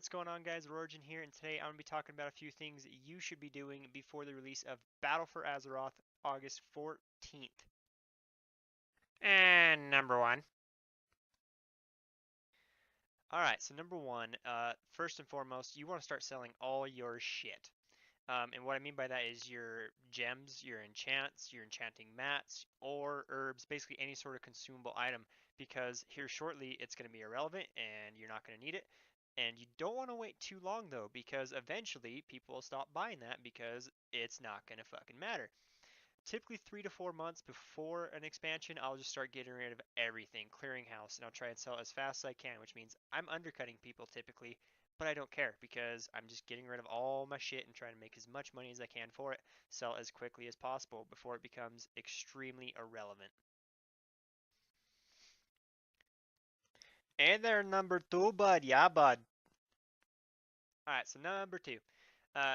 What's going on, guys? Origin here, and today I'm going to be talking about a few things you should be doing before the release of Battle for Azeroth August 14th. And number one. Alright, so number one, first and foremost, you want to start selling all your shit. And what I mean by that is your gems, your enchants, your enchanting mats, or herbs, basically any sort of consumable item, because here shortly it's going to be irrelevant and you're not going to need it. And you don't want to wait too long though, because eventually people will stop buying that because it's not going to fucking matter. Typically 3 to 4 months before an expansion, I'll just start getting rid of everything, clearing house, and I'll try and sell as fast as I can, which means I'm undercutting people typically, but I don't care because I'm just getting rid of all my shit and trying to make as much money as I can for it, sell as quickly as possible before it becomes extremely irrelevant. And there, number two, bud. Yeah, bud. Alright, so number two. Uh,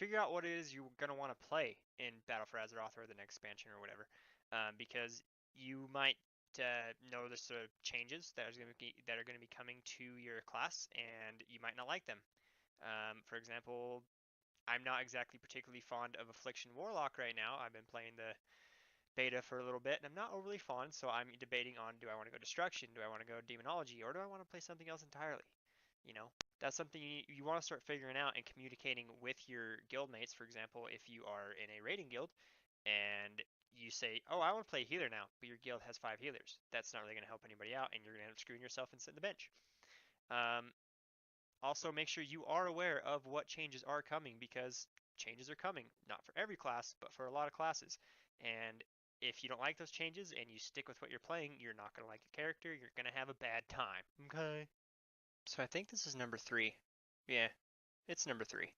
Figure out what it is you're going to want to play in Battle for Azeroth or the next expansion or whatever, because you might notice the changes that are going to be coming to your class, and you might not like them. For example, I'm not exactly particularly fond of Affliction Warlock right now. I've been playing the beta for a little bit, and I'm not overly fond, so I'm debating on, do I want to go Destruction, do I want to go Demonology, or do I want to play something else entirely? You know, that's something you want to start figuring out and communicating with your guildmates. For example, if you are in a raiding guild and you say, oh, I want to play healer now, but your guild has 5 healers, that's not really going to help anybody out, and you're going to end up screwing yourself and sitting the bench. Also, make sure you are aware of what changes are coming, because changes are coming, not for every class, but for a lot of classes. And if you don't like those changes and you stick with what you're playing, you're not going to like the character, you're going to have a bad time. Okay? So I think this is number three. Yeah, it's number three.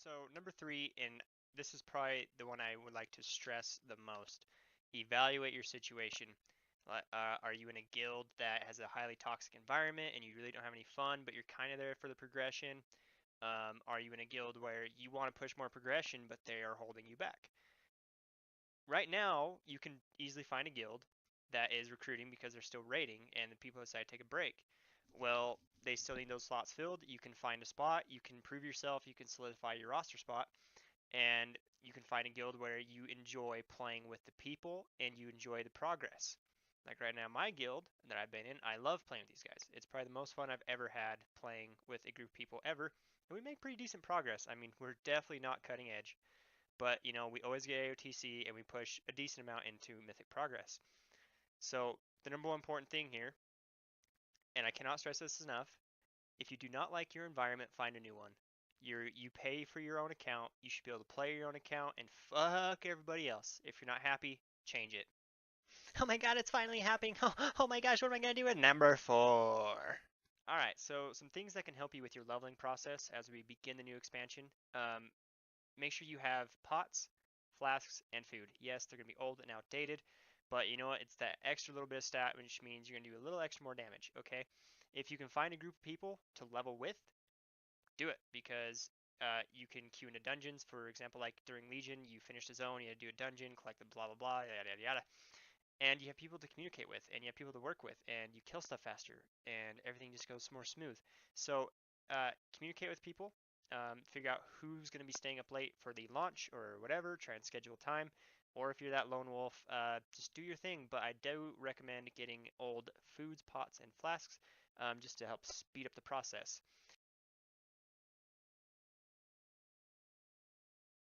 So number three, and this is probably the one I would like to stress the most. Evaluate your situation. Are you in a guild that has a highly toxic environment and you really don't have any fun, but you're kind of there for the progression? Are you in a guild where you want to push more progression, but they are holding you back? Right now, you can easily find a guild that is recruiting because they're still raiding and the people decide to take a break. Well, they still need those slots filled. You can find a spot, you can prove yourself, you can solidify your roster spot, and you can find a guild where you enjoy playing with the people and you enjoy the progress. Like right now, my guild that I've been in, I love playing with these guys. It's probably the most fun I've ever had playing with a group of people ever. And we make pretty decent progress. I mean, we're definitely not cutting edge, but you know, we always get AOTC and we push a decent amount into Mythic progress. So the number one important thing here, and I cannot stress this enough, if you do not like your environment, find a new one. You pay for your own account. You should be able to play your own account and fuck everybody else. If you're not happy, change it. Oh my god, it's finally happening. Oh my gosh, what am I gonna do with number four? Alright, so some things that can help you with your leveling process as we begin the new expansion. Make sure you have pots, flasks, and food. Yes, they're going to be old and outdated, but you know what? It's that extra little bit of stat, which means you're going to do a little extra more damage, okay? If you can find a group of people to level with, do it, because you can queue into dungeons. For example, like during Legion, you finish the zone, you do a dungeon, collect the blah blah blah, yada yada yada, and you have people to communicate with, and you have people to work with, and you kill stuff faster, and everything just goes more smooth. So communicate with people, figure out who's going to be staying up late for the launch or whatever, try and schedule time. Or if you're that lone wolf, just do your thing. But I do recommend getting old foods, pots, and flasks just to help speed up the process.